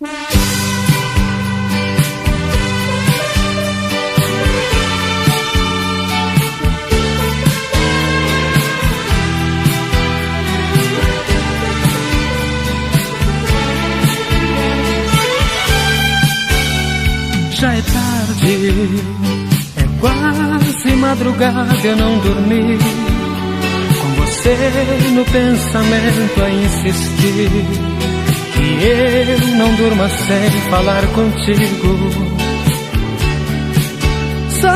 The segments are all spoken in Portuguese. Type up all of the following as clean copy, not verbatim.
Já é tarde, é quase madrugada, eu não dormi, com você no pensamento a insistir, que eu não durma sem falar contigo. Só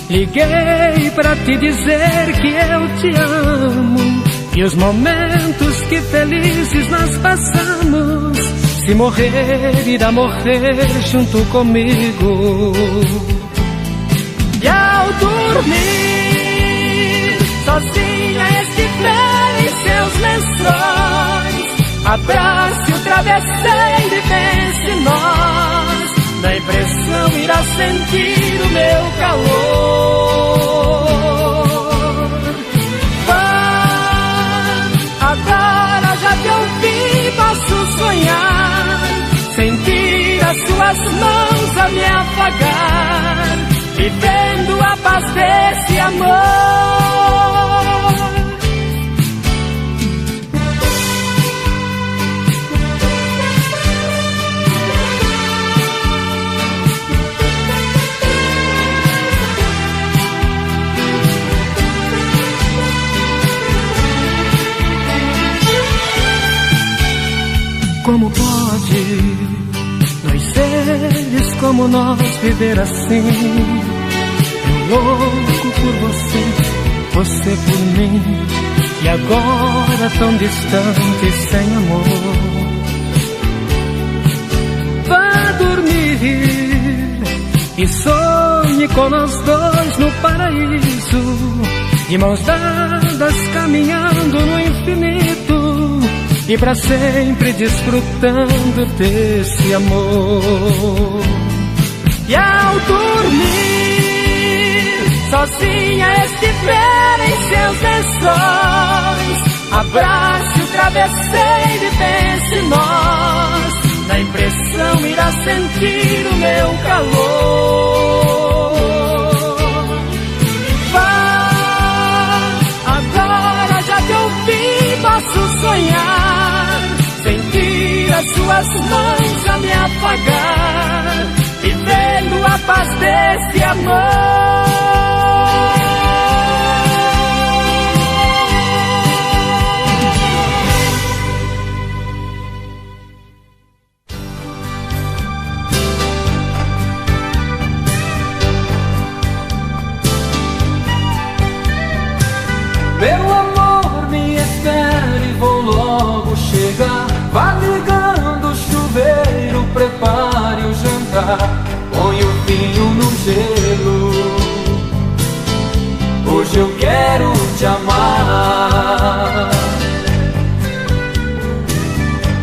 liguei pra te dizer que eu te amo, e os momentos que felizes nós passamos, se morrer, irá morrer junto comigo. E ao dormir, sozinha estiver em seus lençóis, abrace o travesseiro e pense em nós. Na impressão irá sentir o meu calor. Agora já te ouvi, posso sonhar, sentir as suas mãos a me afagar, vivendo a paz desse amor. Como pode dois seres como nós viver assim? Eu louco por você, você por mim, e agora tão distante, sem amor. Vá dormir e sonhe com nós dois no paraíso, de mãos dadas caminhando no infinito, e pra sempre desfrutando desse amor. E ao dormir, sozinha estiver em seus lençóis, abrace o travesseiro e pense em nós. Na impressão irá sentir o meu calor. Vá, agora já te ouvi, posso sonhar, sentir as suas mãos a me afagar, vivendo a paz desse amor. Meu amor, me espere, vou logo chegar. Vá ligando o chuveiro, prepare o jantar, põe o vinho no gelo. Hoje eu quero te amar.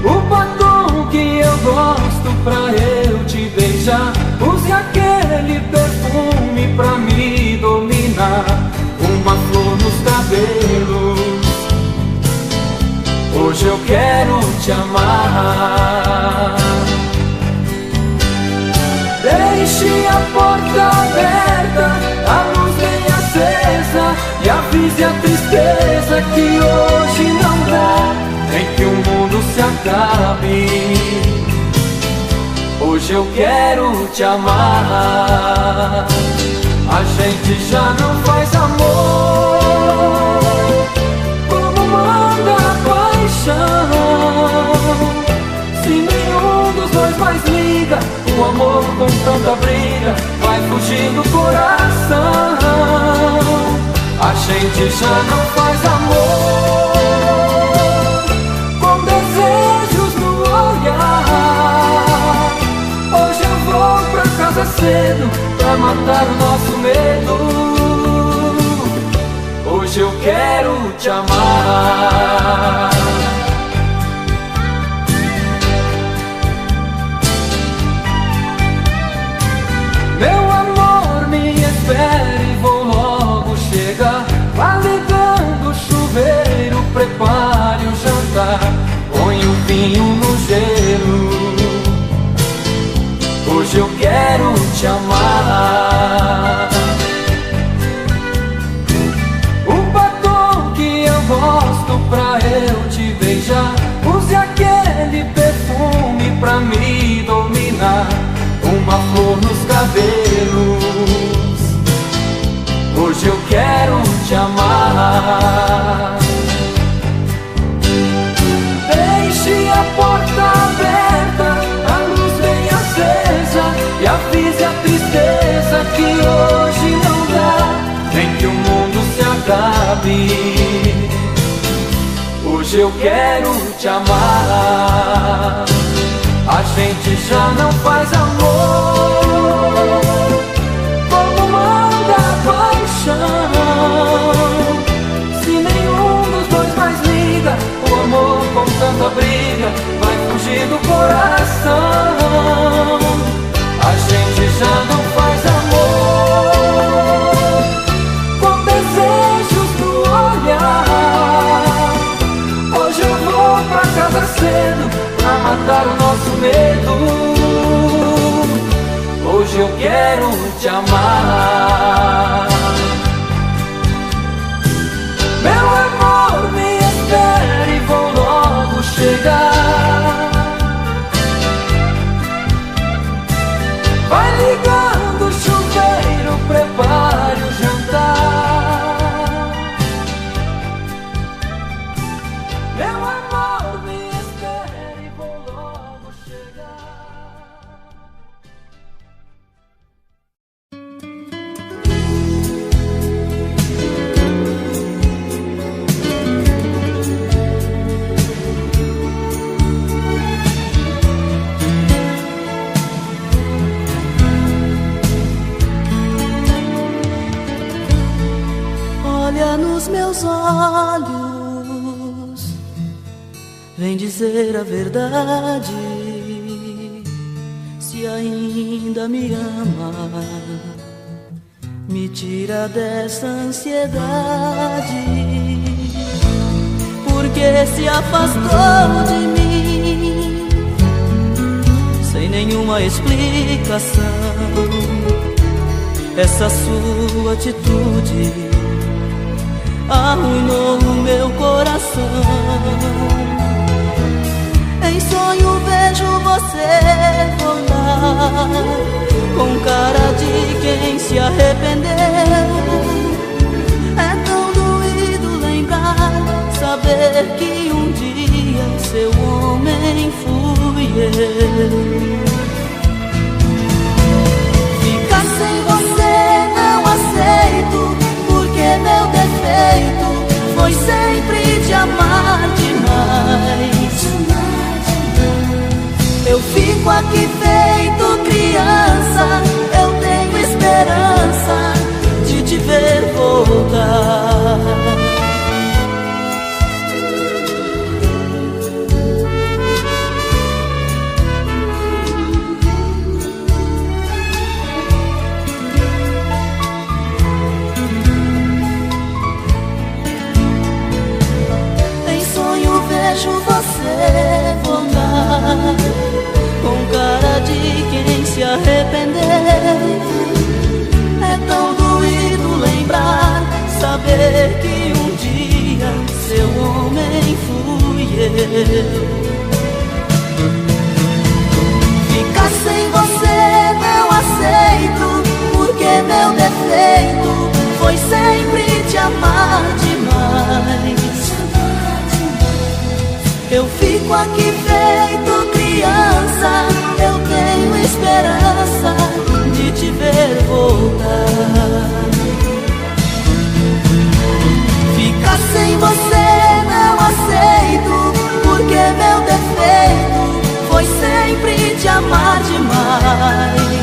O batom que eu gosto pra eu te beijar, use aquele perfume pra me dominar, uma flor nos cabelos. Hoje eu quero te amar. Deixe a porta aberta, a luz bem acesa, e avise a tristeza que hoje não dá, nem que o mundo se acabe. Hoje eu quero te amar. A gente já não faz amor como manda a paixão. Se nenhum dos dois mais liga, o amor com tanta briga vai fugir do coração. A gente já não faz amor com desejos no olhar. Hoje eu vou pra casa cedo pra matar o nosso medo. Hoje eu quero te amar. Meu amor, me espere, vou logo chegar. Vá ligando o chuveiro, prepare o jantar, põe o vinho no eu quero te amar. O batom que eu gosto pra eu te beijar, use aquele perfume pra me dominar. Uma flor nos cabelos, hoje eu quero te amar. Deixe a porta aberta, a luz bem acesa, e avise a tristeza que hoje não dá. Nem que o mundo se acabe, hoje eu quero te amar. A gente já não faz amor como manda a paixão. Se nenhum dos dois mais liga, o amor com tanta briga vai fugir do coração. A gente já não faz amor com desejos no olhar. Hoje eu vou pra casa cedo pra matar o nosso medo. Hoje eu quero te amar. Meu amor, me espere, vou logo chegar. Vai ligando o chuveiro, prepare o jantar. Meu amor, me espere, vou logo chegar. Olha nos meus olhos, vem dizer a verdade, se ainda me ama, me tira dessa ansiedade. Porque se afastou de mim, sem nenhuma explicação, essa sua atitude arruinou o meu coração. Em sonho vejo você voltar, com cara de quem se arrependeu. É tão doído lembrar, saber que um dia seu homem fui eu. Ficar sem você não aceito, porque meu defeito foi sempre te amar demais. Eu fico aqui feito criança, eu tenho esperança de te ver voltar. Vejo você voltar, com cara de quem se arrependeu. É tão doído lembrar, saber que um dia seu homem fui eu. Ficar sem você não aceito, porque meu defeito foi sempre te amar demais. Eu fico aqui feito criança, eu tenho esperança de te ver voltar. Ficar sem você não aceito, porque meu defeito foi sempre te amar demais.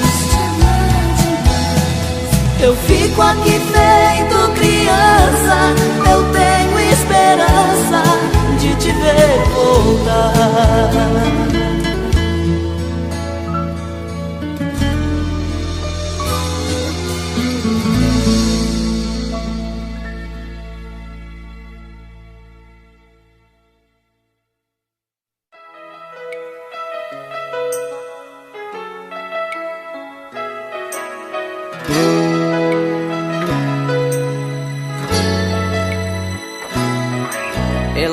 Eu fico aqui feito criança, eu tenho esperança de te ver voltar.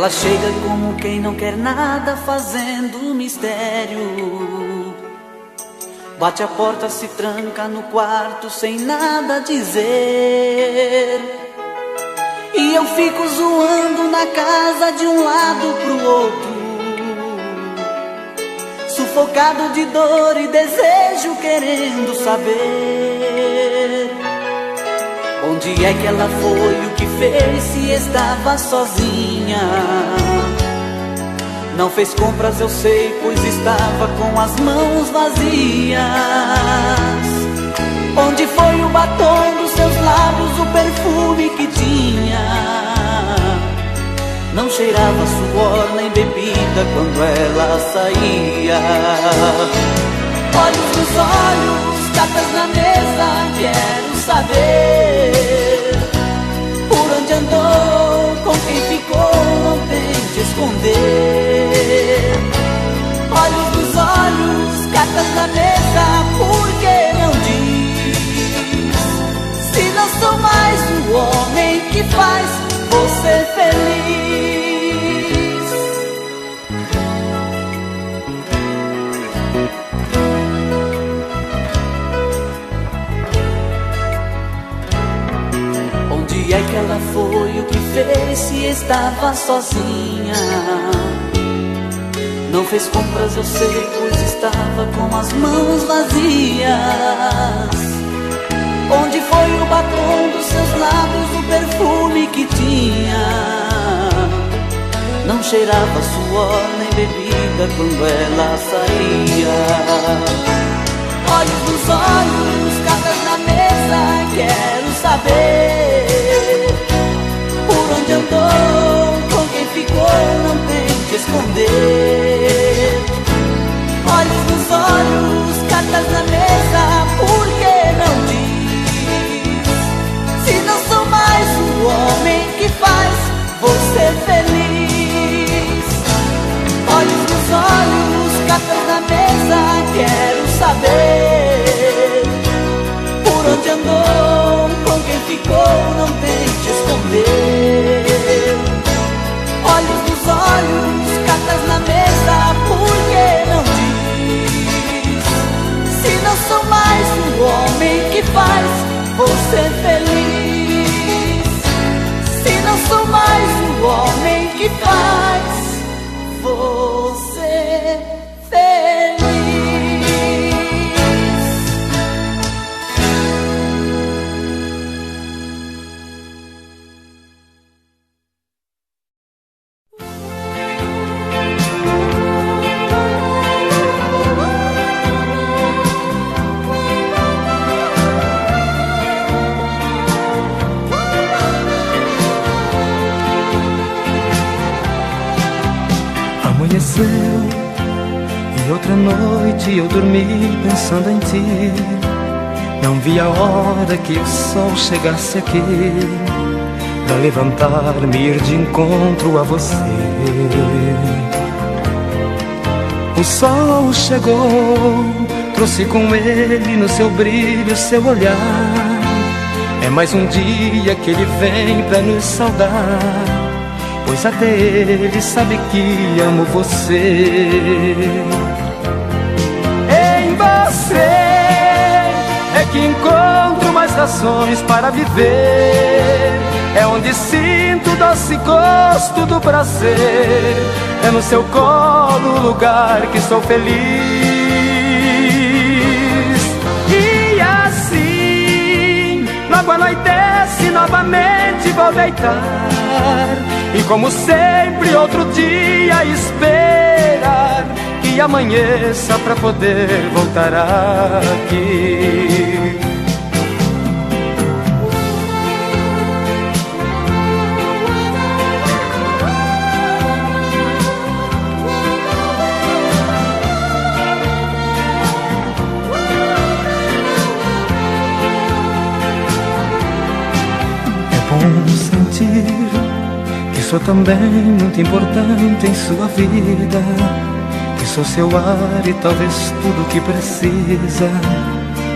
Ela chega como quem não quer nada, fazendo mistério. Bate a porta, se tranca no quarto sem nada dizer. E eu fico zoando na casa de um lado pro outro, sufocado de dor e desejo, querendo saber onde é que ela foi, o que fez, se estava sozinha. Não fez compras, eu sei, pois estava com as mãos vazias. Onde foi o batom dos seus lábios, o perfume que tinha? Não cheirava suor nem bebida quando ela saía. Olhos nos olhos, cartas na mesa, quero saber por onde andou, com quem ficou, não tente esconder. Olhos nos olhos, cartas na mesa, por que não diz? Se não sou mais o homem que faz você feliz. Onde é que ela foi, o que fez, se estava sozinha? Não fez compras, eu sei, pois estava com as mãos vazias. Onde foi o batom dos seus lábios, o perfume que tinha? Não cheirava suor nem bebida quando ela saía. Olhos nos olhos, cartas na mesa, quero saber por onde andou, com quem ficou, não tente esconder. Olhos nos olhos, cartas na mesa, por que não diz? Se não sou mais o homem que faz você feliz. Olhos nos olhos, cartas na mesa, quero saber por onde andou, com quem ficou, não tente esconder. Olhos nos olhos, cartas na mesa, por que não diz? Se não sou mais o homem que faz você feliz. Se não sou mais o homem que faz você feliz. Amanheceu e outra noite eu dormi pensando em ti. Não vi a hora que o sol chegasse aqui pra levantar-me e ir de encontro a você. O sol chegou, trouxe com ele no seu brilho, seu olhar. É mais um dia que ele vem pra nos saudar, pois até ele sabe que amo você. Em você é que encontro mais razões para viver. É onde sinto o doce gosto do prazer. É no seu colo o lugar que sou feliz. E assim, logo anoitece, novamente vou deitar. E como sempre, outro dia esperar que amanheça pra poder voltar aqui. É bom sentir que sou também muito importante em sua vida, que sou seu ar e talvez tudo que precisa,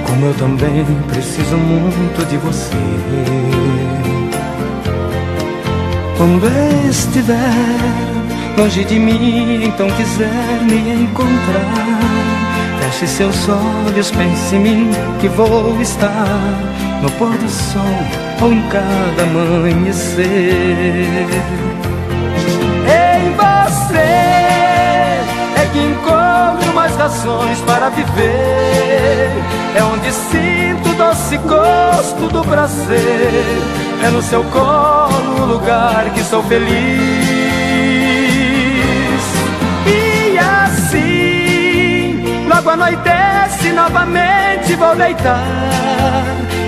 como eu também preciso muito de você. Quando estiver longe de mim, então quiser me encontrar, feche seus olhos, pense em mim, que vou estar no pôr do sol ou em cada amanhecer. Em você é que encontro mais razões para viver. É onde sinto o doce gosto do prazer. É no seu colo o lugar que sou feliz. E assim, logo anoitece, novamente vou deitar.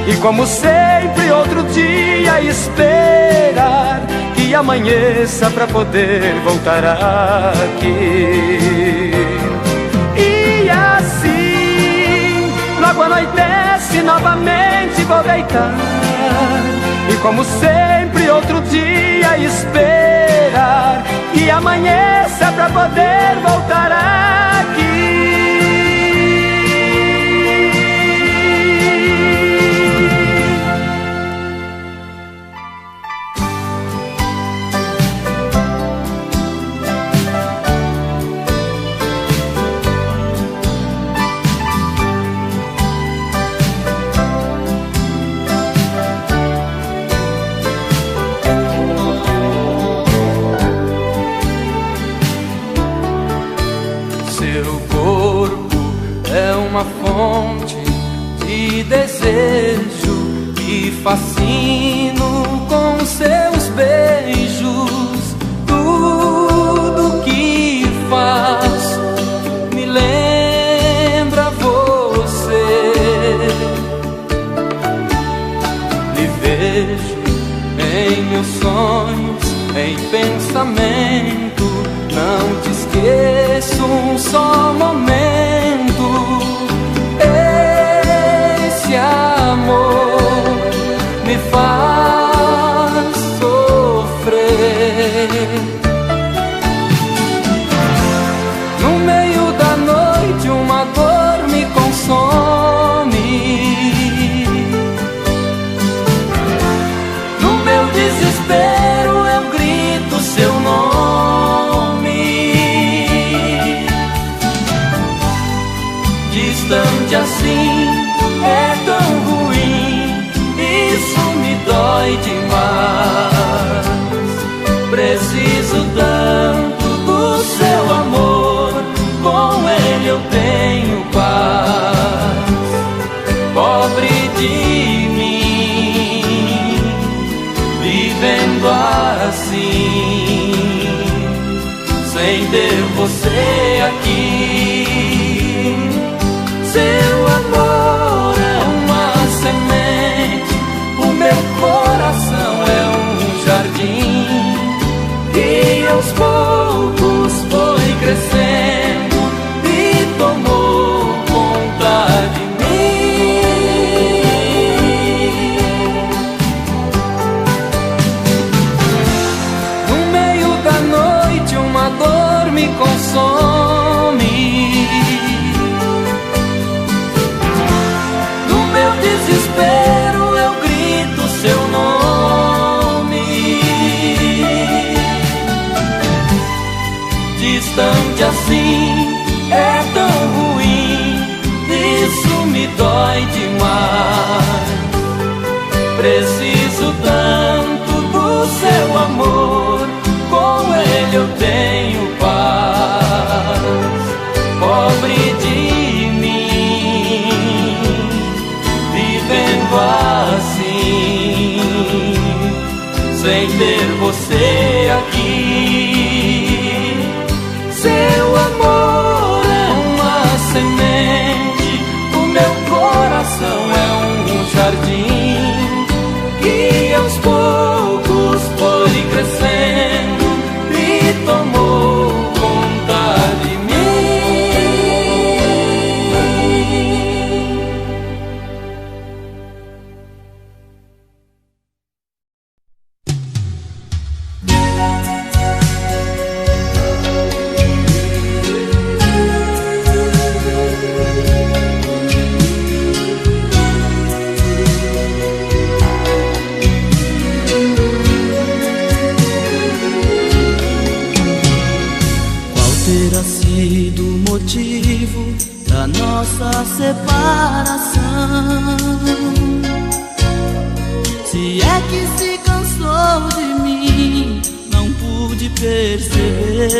E como sempre, outro dia esperar que amanheça pra poder voltar aqui. E assim, logo anoitece, novamente vou deitar. E como sempre, outro dia esperar que amanheça pra poder voltar aqui. Uma fonte de desejo e fascino com seus beijos. Tudo que faço me lembra você. Me vejo em meus sonhos, em pensamento. Não te esqueço um só momento. Esse amor me faz sofrer. No meio da noite uma dor me consome. No meu desespero eu grito seu nome. Distante assim é tão ruim, isso me dói demais. Preciso tanto do seu amor, com ele eu tenho paz. Pobre de mim, vivendo assim, sem ter você aqui. Seu amor é uma semente, o meu coração é um jardim, e aos poucos foi crescendo e tomou conta de mim. No meio da noite uma dor me consome. Desespero eu grito seu nome. Distante assim é tão ruim, isso me dói demais. Preciso tanto do seu amor, com ele eu tenho paz. Pobre de mim, vivendo assim, sem ter você aqui. Seu amor é uma semente, o meu coração é um jardim, sido o motivo da nossa separação. Se é que se cansou de mim, não pude perceber.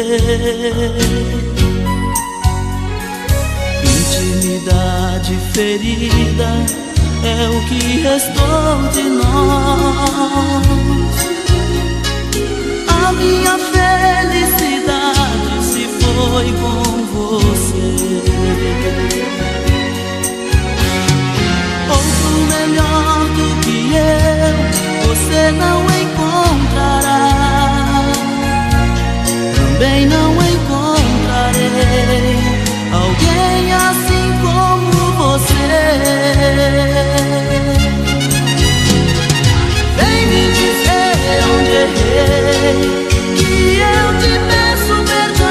Intimidade ferida é o que restou de nós. A minha felicidade se foi com você. Outro melhor do que eu você não encontrará. Também não encontrarei alguém assim como você. Vem me dizer onde errei, que eu te peço perdão.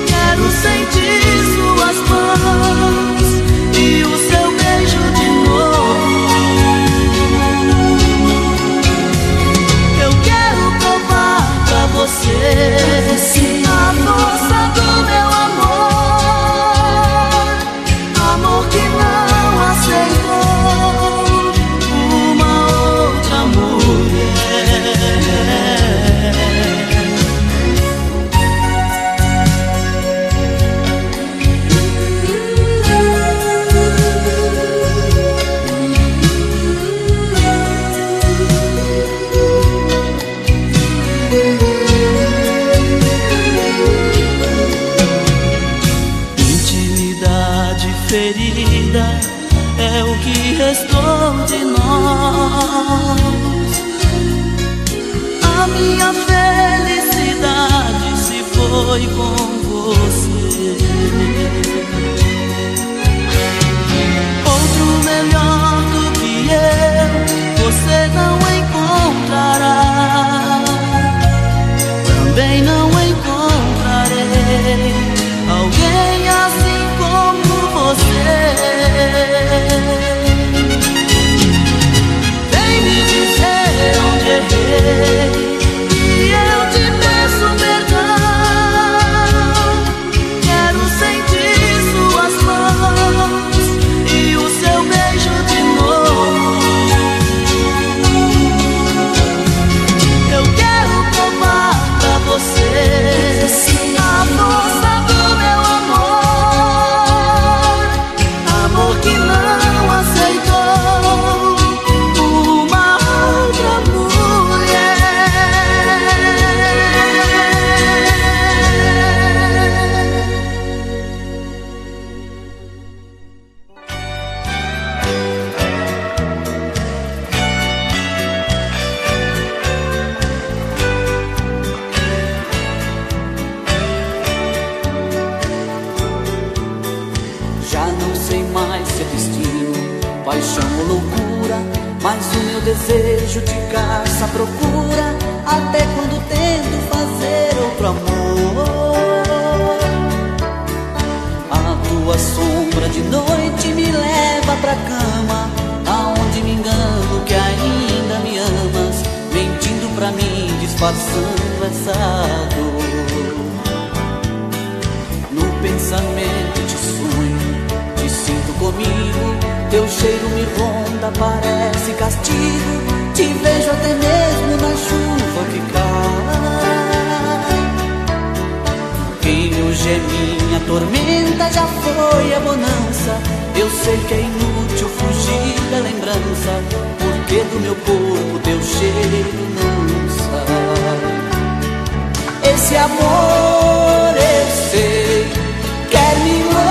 Quero sentir suas mãos e o seu beijo de novo. Eu quero provar pra você a força do meu amor. Amor que não aceitou uma outra mulher. Intimidade ferida é o que restou de nós. A minha felicidade se foi com você. Outro melhor do que eu você não encontrará. Também não encontrarei alguém assim como você. Vem me dizer onde errei, que eu te peço perdão. Quero sentir suas mãos e o seu beijo de novo. Eu quero provar pra você a força do meu amor. Amor que não aceitou uma outra mulher. Já não sei mais se é destino, paixão ou loucura, mas o meu desejo te caça à procura, até quando tento fazer outro amor. A tua sombra de noite me leva pra cama, aonde me engano que ainda me amas, mentindo pra mim, disfarçando essa dor. No pensamento te sonho, te sinto comigo, teu cheiro me ronda, parece castigo. Te vejo até mesmo na chuva que cai. Quem hoje é minha tormenta já foi a bonança. Eu sei que é inútil fugir da lembrança, porque do meu corpo teu cheiro não sai. Esse amor eu sei quer me enlouquecer.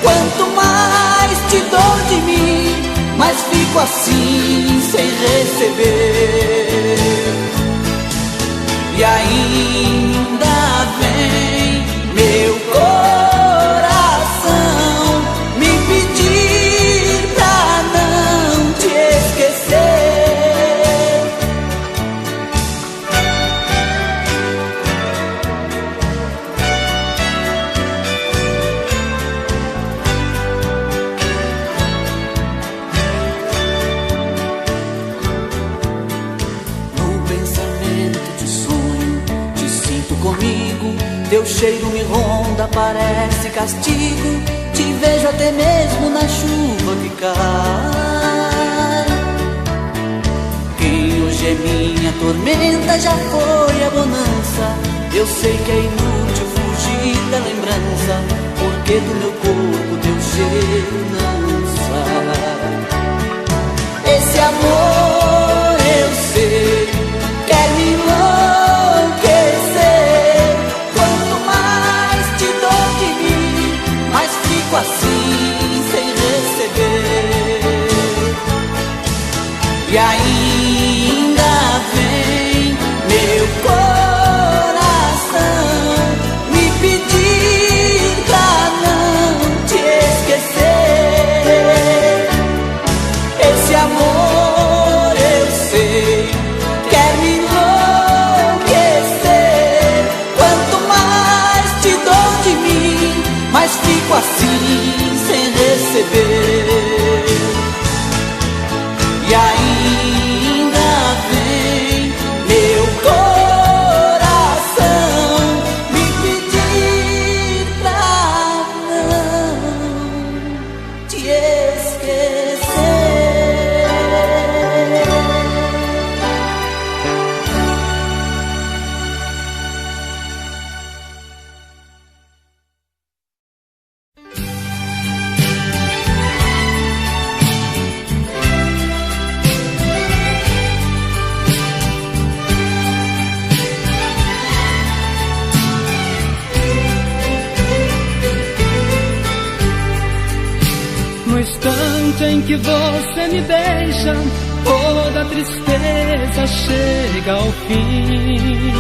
Quanto mais te dou de mim, mais fico assim sem receber. E ainda vem meu coração me pedir pra não te esquecer. sinto comigo, teu cheiro me ronda, parece castigo. Te vejo até mesmo na chuva que cai. Quem hoje é minha tormenta já foi a bonança. Eu sei que é inútil fugir da lembrança, porque do meu corpo teu cheiro não sai. Esse amor eu sei, quer me enlouquecer. Quanto mais te dou de mim, mais fico assim sem receber. E ainda vem meu coração me pedir pra não te esquecer. Esse amor eu sei, quer me enlouquecer. Quanto mais te dou de mim, mais fico assim sem receber. E ainda vem meu coração me pedir pra não te esquecer. No instante em que você me beija, toda a tristeza chega ao fim.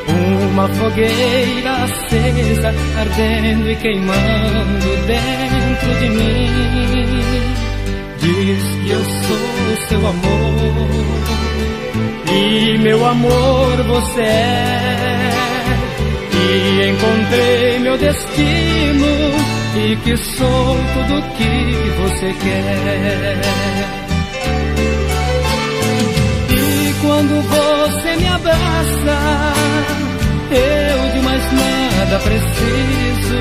Uma fogueira acesa, ardendo e queimando dentro de mim. Diz que eu sou seu amor, e meu amor você é. E encontrei meu destino, e que sou tudo que você quer. E quando você me abraça, eu de mais nada preciso.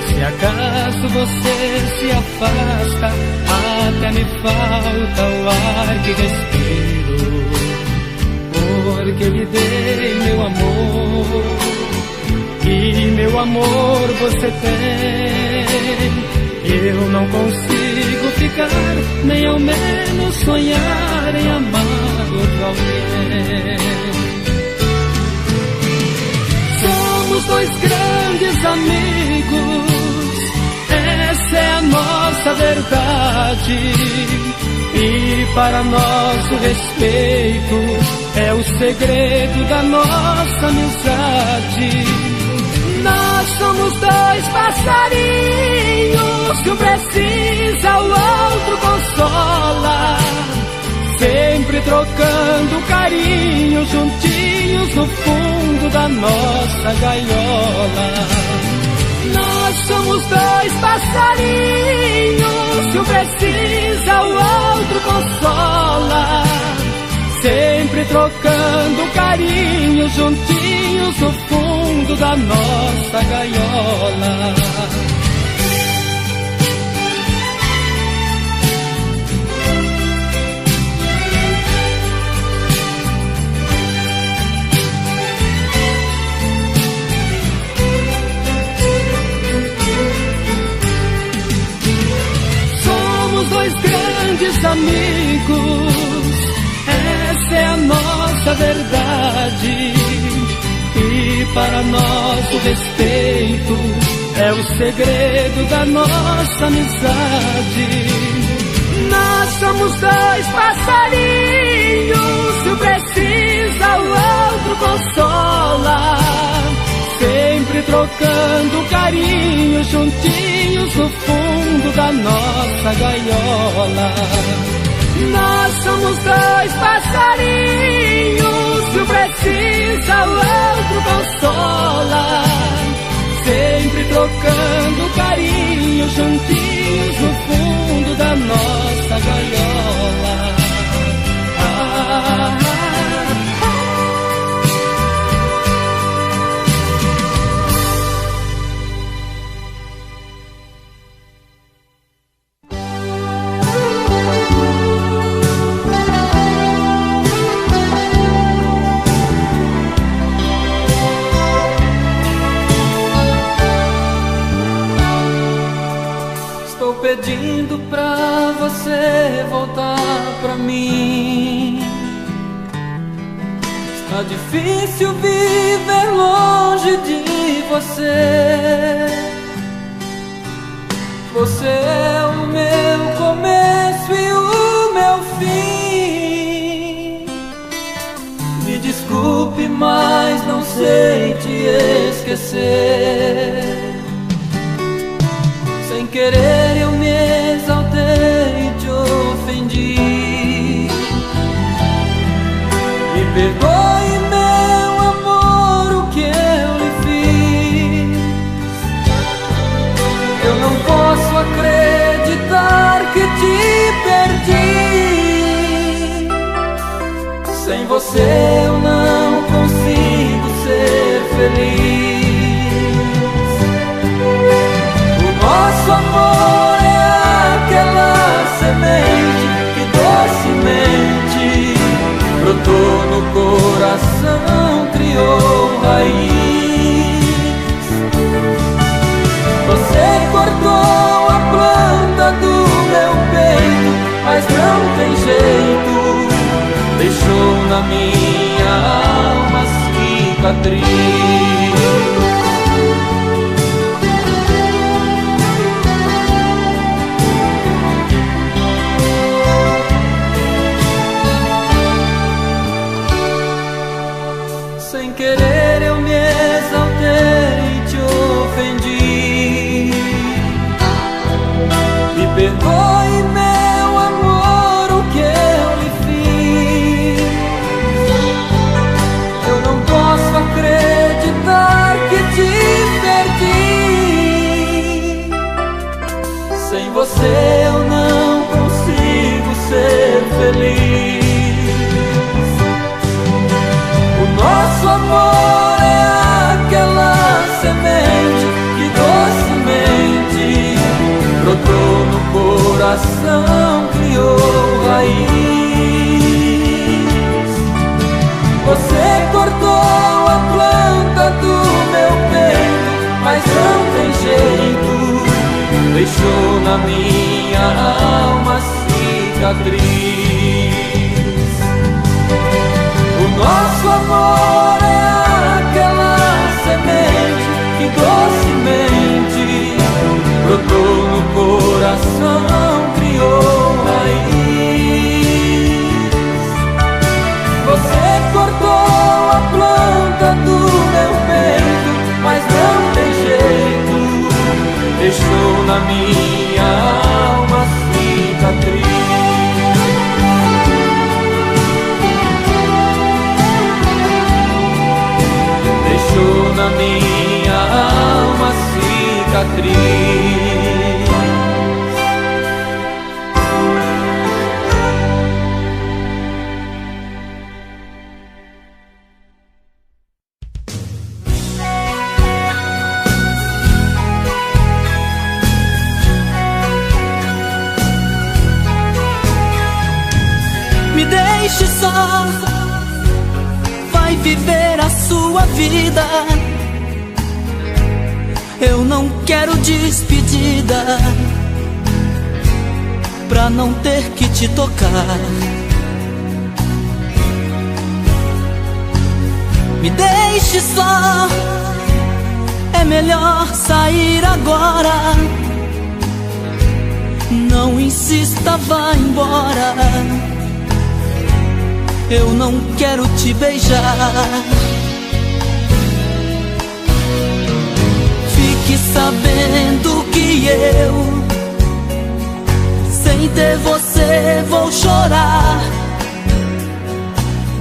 Se acaso você se afasta, até me falta o ar que respiro. Porque lhe dei meu amor, e meu amor você tem. Eu não consigo ficar, nem ao menos sonhar em amar outro alguém. Somos dois grandes amigos, essa é a nossa verdade. E para nosso respeito é o segredo da nossa amizade. Nós somos dois passarinhos, se um precisa o outro consola, sempre trocando carinho, juntinhos no fundo da nossa gaiola. Nós somos dois passarinhos, se um precisa o outro consola, sempre trocando carinho, juntinhos no fundo da nossa gaiola. Somos dois grandes amigos, essa é a nossa verdade. E para nosso respeito é o segredo da nossa amizade. Nós somos dois passarinhos, se um precisa o outro consola, sempre trocando carinho, juntinhos no fundo da nossa gaiola. Nós somos dois passarinhos, se um precisa o outro consola, sempre trocando carinho, juntinhos no fundo da nossa gaiola. pedindo pra você voltar pra mim. Está difícil viver longe de você. Você é o meu começo e o meu fim. Me desculpe, mas não sei te esquecer. Sem querer eu me exaltei e te ofendi. Me perdoe, meu amor, o que eu lhe fiz. Eu não posso acreditar que te perdi. Sem você eu não consigo ser feliz. Nosso amor é aquela semente que docemente brotou no coração, criou raiz. Você cortou a planta do meu peito, mas não tem jeito, deixou na minha alma cicatriz. Sem querer eu me exaltei e te ofendi. Me perdoe, meu amor, o que eu lhe fiz. Eu não posso acreditar que te perdi. Sem você eu não consigo ser feliz. Nosso amor é aquela semente que docemente brotou no coração, criou raiz. Você cortou a planta do meu peito, mas não tem jeito, deixou na minha alma cicatriz. Nosso amor é aquela semente que docemente brotou no coração, criou raiz. Você cortou a planta do meu peito, mas não tem jeito, deixou na minha alma cicatriz. Na minha alma cicatriz. Me deixe só, vai viver a sua vida. Eu não quero despedida, pra não ter que te tocar. Me deixe só, é melhor sair agora. Não insista, vá embora. Eu não quero te beijar. Fique sabendo que eu, sem ter você, vou chorar.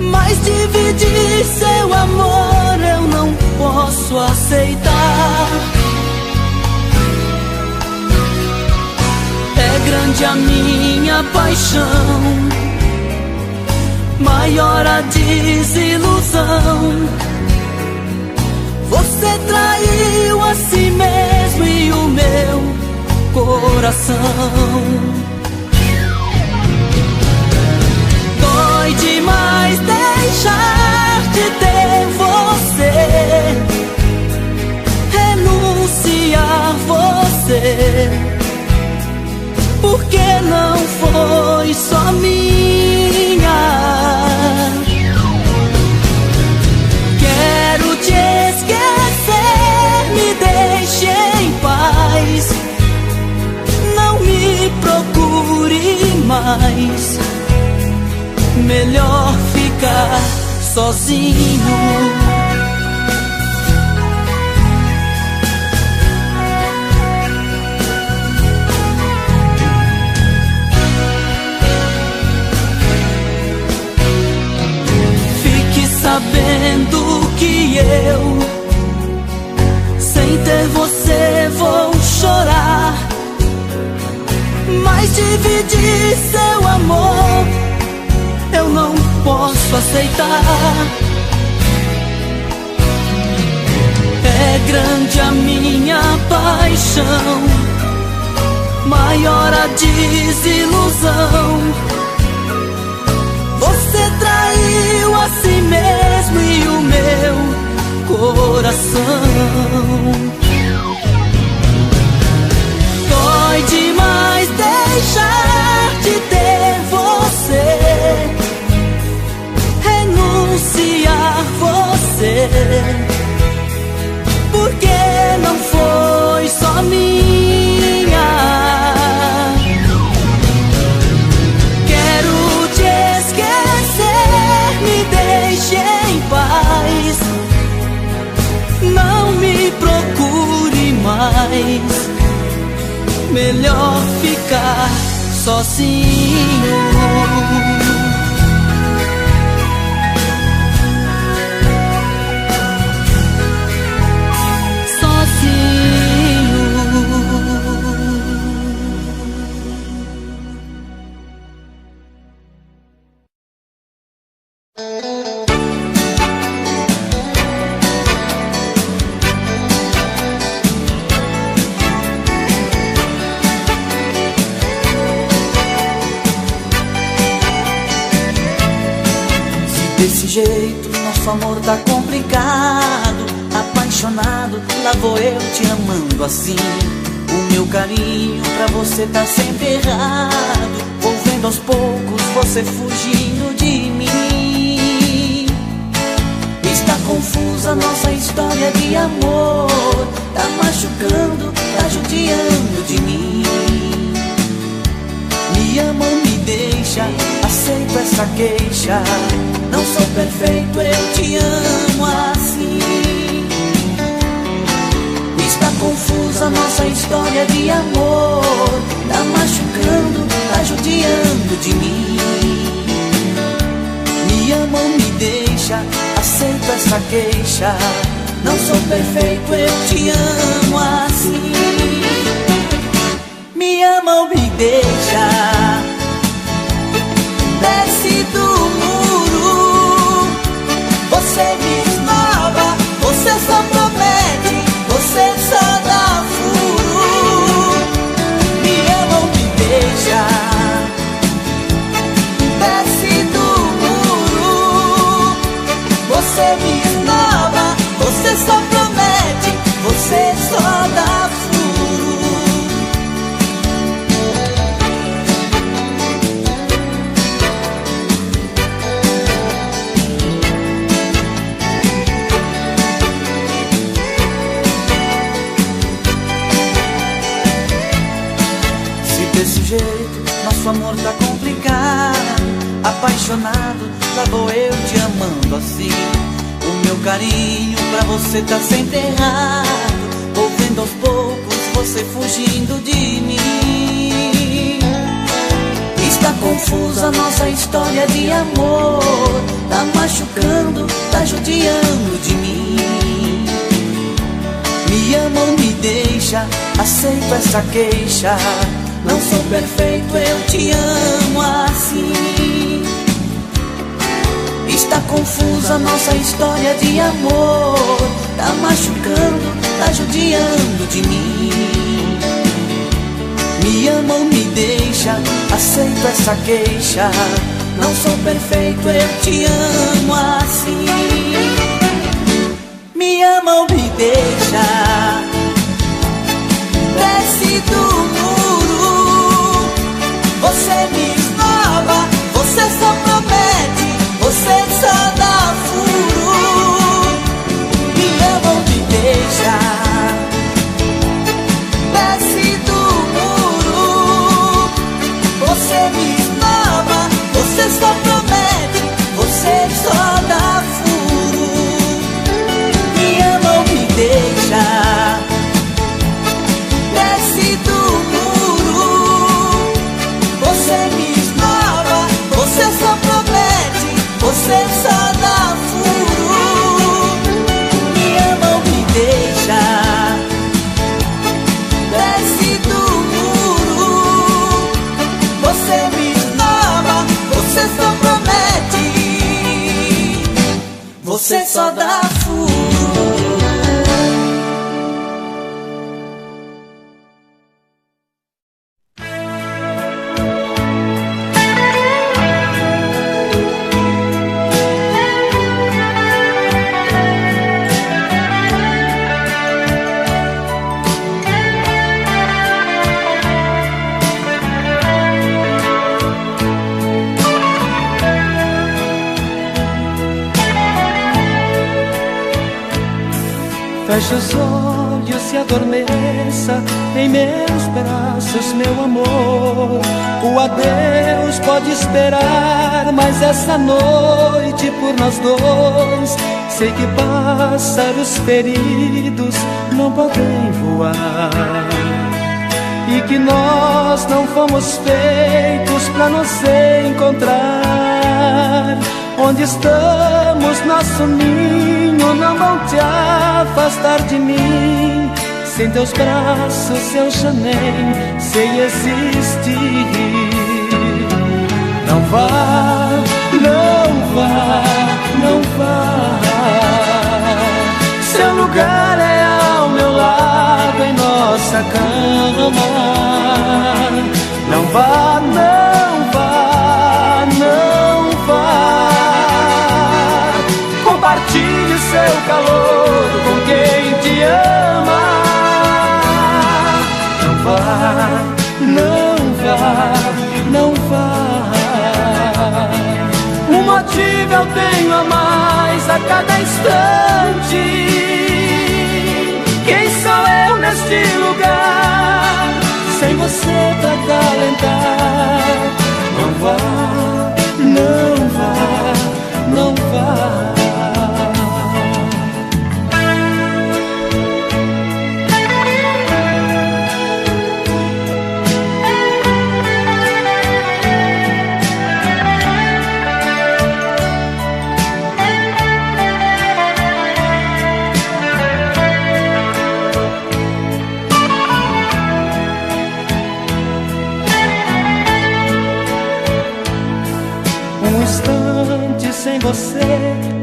Mas dividir seu amor eu não posso aceitar. É grande a minha paixão, maior a desilusão. Você traiu a si mesmo e o meu coração. Dói demais deixar de ter você, renunciar você. foi só minha. Quero te esquecer, me deixe em paz. Não me procure mais. Melhor ficar sozinho. Sabendo que eu, sem ter você, vou chorar, mas dividir seu amor eu não posso aceitar. É grande a minha paixão, maior a desilusão. Você traiu a si mesmo e o meu coração. Dói demais deixar de ter você, renunciar você, porque não foi só minha. Quero te esquecer, me deixe em paz. Não me procure mais. Melhor ficar sozinho. Desse jeito nosso amor tá complicado. Apaixonado, lá vou eu te amando assim. O meu carinho pra você tá sempre errado. Vou vendo aos poucos você fugindo de mim. Está confusa nossa história de amor. Tá machucando, tá judiando de mim. Me ama ou me deixa, aceito essa queixa. Não sou perfeito, eu te amo assim. Está confusa nossa história de amor. Tá machucando, tá judiando de mim. Me ama ou me deixa, aceito essa queixa. Não sou perfeito, eu te amo assim. Me ama ou me deixa, desce do muro. Você me esnova, você só promete, você só dá furo. Me ama ou me deixa, desce do muro. Você me esnova, você só promete, você só dá furo. Desse jeito, nosso amor tá complicado. Apaixonado, lá vou eu te amando assim. O meu carinho pra você tá sempre errado. Vou vendo aos poucos você fugindo de mim. Está confusa nossa história de amor. Tá machucando, tá judiando de mim. Me ama ou me deixa, aceito essa queixa. Não sou perfeito, eu te amo assim. Está confusa nossa história de amor. Tá machucando, tá judiando de mim. Me ama ou me deixa, aceito essa queixa. Não sou perfeito, eu te amo assim. Me ama ou me deixa, desce do muro. Você me você só dá furo. Feche os olhos e adormeça em meus braços, meu amor. O adeus pode esperar, mas essa noite por nós dois sei que pássaros feridos não podem voar, e que nós não fomos feitos pra nos encontrar. Onde estamos, nosso ninho, não vão te afastar de mim. Sem teus braços eu já nem sei existir. Não vá, não vá, não vá. Seu lugar é ao meu lado, em nossa cama. Não vá, não vá, não vá. Compartilhe seu calor com quem te ama. Não vá, não vá, não vá. Um motivo eu tenho a mais a cada instante. Quem sou eu neste lugar, sem você pra acalentar? Não vá, não vá, não vá. Sem você,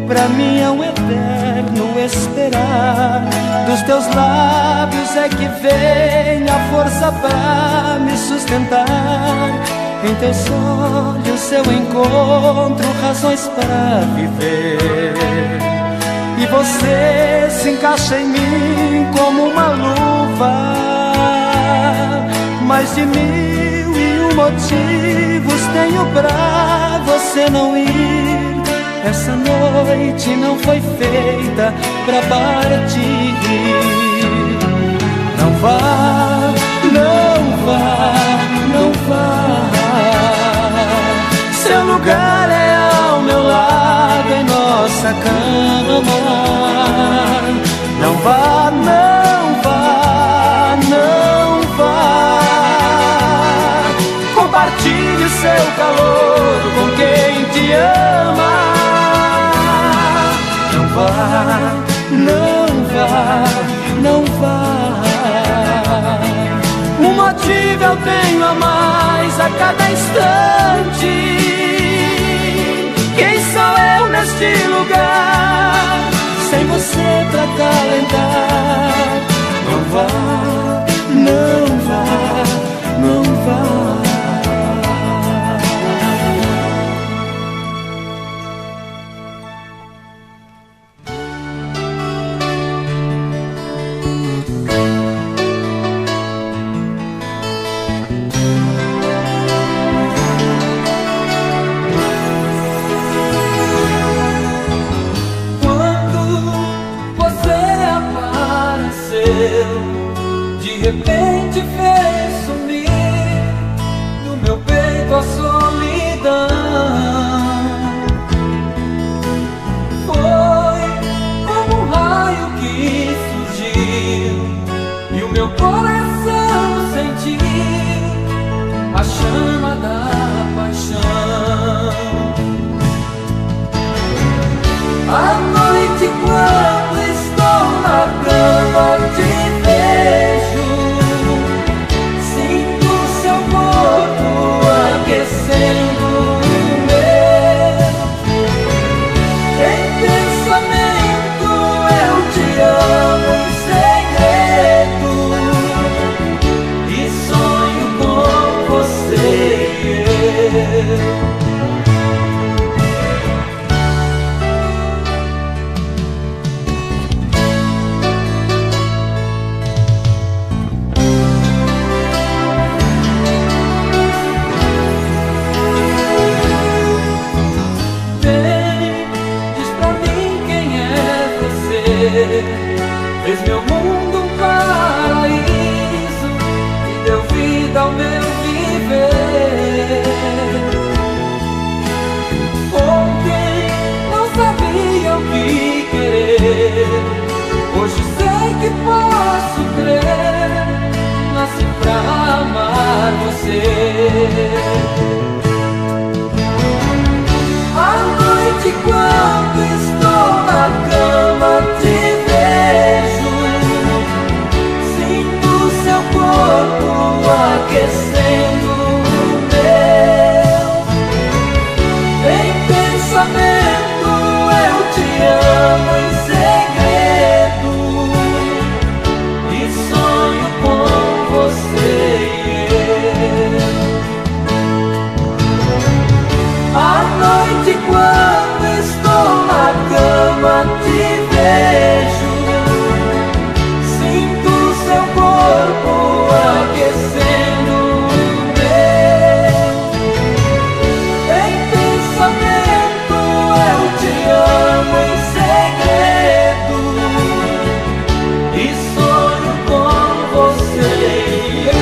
pra mim é um eterno esperar. Dos teus lábios é que vem a força pra me sustentar. Em teus olhos eu encontro razões pra viver. E você se encaixa em mim como uma luva. Mais de 1001 motivos tenho pra você não ir. Essa noite não foi feita pra partir. Não vá, não vá, não vá. Seu lugar é ao meu lado, em nossa cama. Não vá, não vá, não vá. Compartilhe seu calor com quem te ama. Não vá, não vá, não vá. Um motivo eu tenho a mais a cada instante. Quem sou eu neste lugar, sem você pra acalentar? Não vá, não vá, não vá. De repente fez sumir no meu peito a solidão. Foi como um raio que surgiu e o meu coração sentiu a chama da paixão. À noite quando estou na cama te vejo, sinto seu corpo aquecendo o meu. Em pensamento meu mundo um paraíso e deu vida ao meu viver. Ontem não sabia o que querer, hoje sei que posso crer. Nasci pra amar você. À noite quando estou na cama te vejo, sinto seu corpo aquecendo o meu. Em pensamento eu te amo em segredo e sonho com você e eu. À noite quando estou na cama te vejo, sinto seu corpo aquecendo o meu. Em pensamento eu te amo em segredo e sonho com você e eu.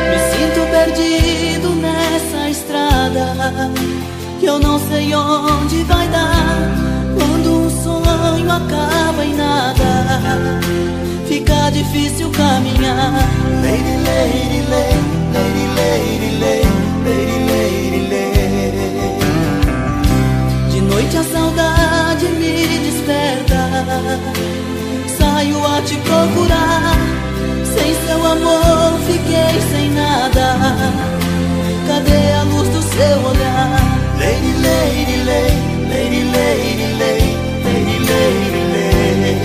Me sinto perdido nessa estrada que eu não sei onde vai dar. Quando um sonho acaba em nada, fica difícil caminhar. Lady, lady, lady, lady, lady, lady, lady, lady. De noite a saudade me desperta, saio a te procurar. Sem seu amor fiquei sem nada. Cadê a luz do seu olhar? Lady, lady, lady, lady, lady, lady, lady, lady.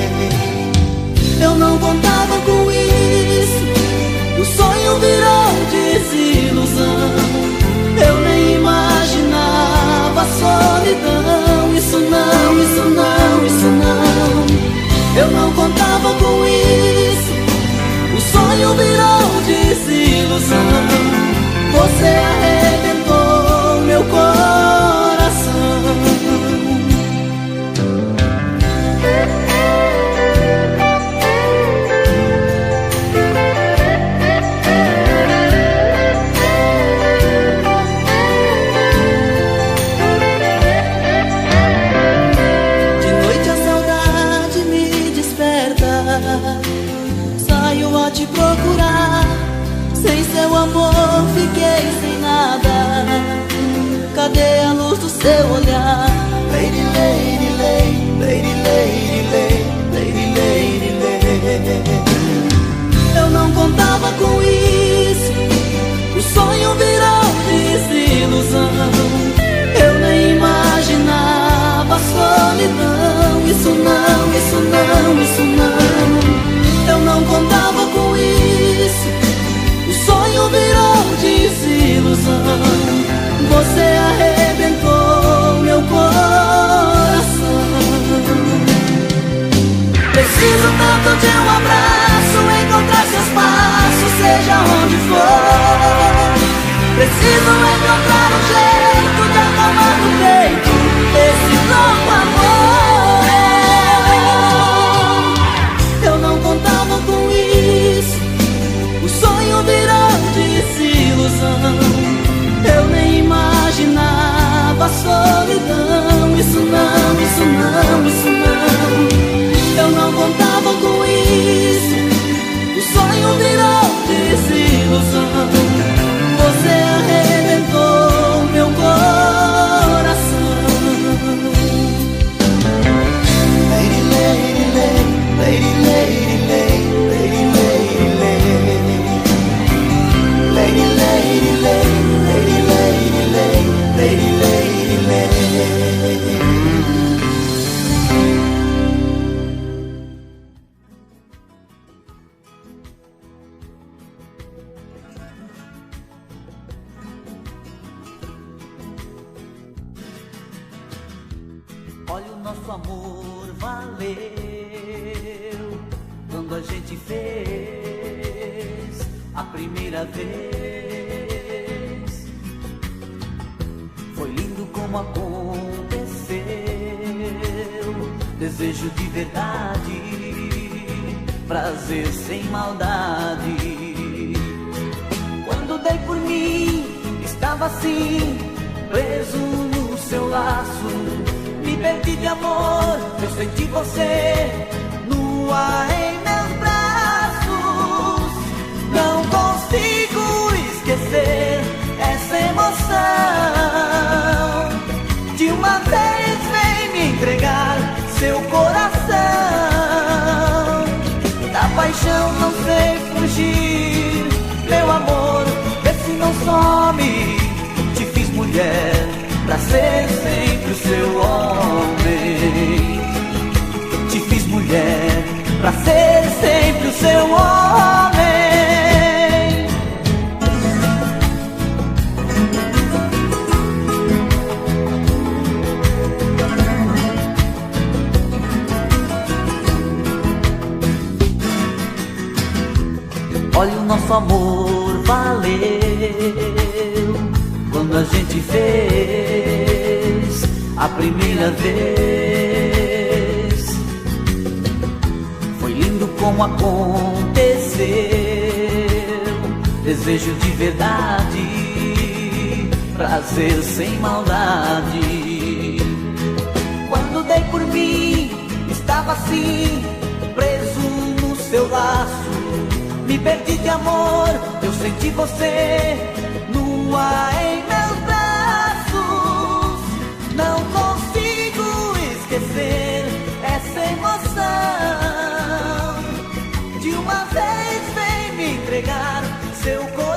Eu não contava com isso, o sonho virou desilusão. Eu nem imaginava a solidão. Isso não, isso não, isso não. Eu não contava com isso, o sonho virou desilusão. Você arrebentou meu coração. De noite a saudade me desperta, saio a te procurar. Sem seu amor fiquei sem nada. Cadê a luz do seu olhar? Lady, lady, lady, lady, lady, lady, lady, lady. Eu não contava com isso, o sonho virou desilusão. Eu nem imaginava a solidão. Isso não, isso não, isso não. Eu não contava com isso, o sonho virou desilusão. Você arrebentou meu coração. Preciso tanto de um abraço, encontrar seus passos, seja onde for. Preciso encontrar um jeito de acalmar no peito esse louco amor. Eu não contava com isso, o sonho virou desilusão. Eu nem imaginava a solidão. Isso não, isso não, isso não. Eu não contava com isso, o sonho virou desilusão. Você arrebentou Olha, o nosso amor valeu quando a gente fez a primeira vez. Foi lindo como aconteceu, desejo de verdade, prazer sem maldade. Quando dei por mim, estava assim, preso no seu laço. Me perdi de amor, eu senti você nua em meus braços. Não consigo esquecer essa emoção. De uma vez vem me entregar seu coração. Da paixão não sei fugir, meu amor, vê se não some. Te fiz mulher pra ser sempre o seu homem. Te fiz mulher pra ser sempre o seu homem. Olha, o nosso amor valeu quando a gente fez a primeira vez. Foi lindo como aconteceu, desejo de verdade, prazer sem maldade. Quando dei por mim, estava assim, preso no seu laço. Me perdi de amor, eu senti você nua em meus braços. Não consigo esquecer essa emoção. De uma vez vem me entregar seu coração.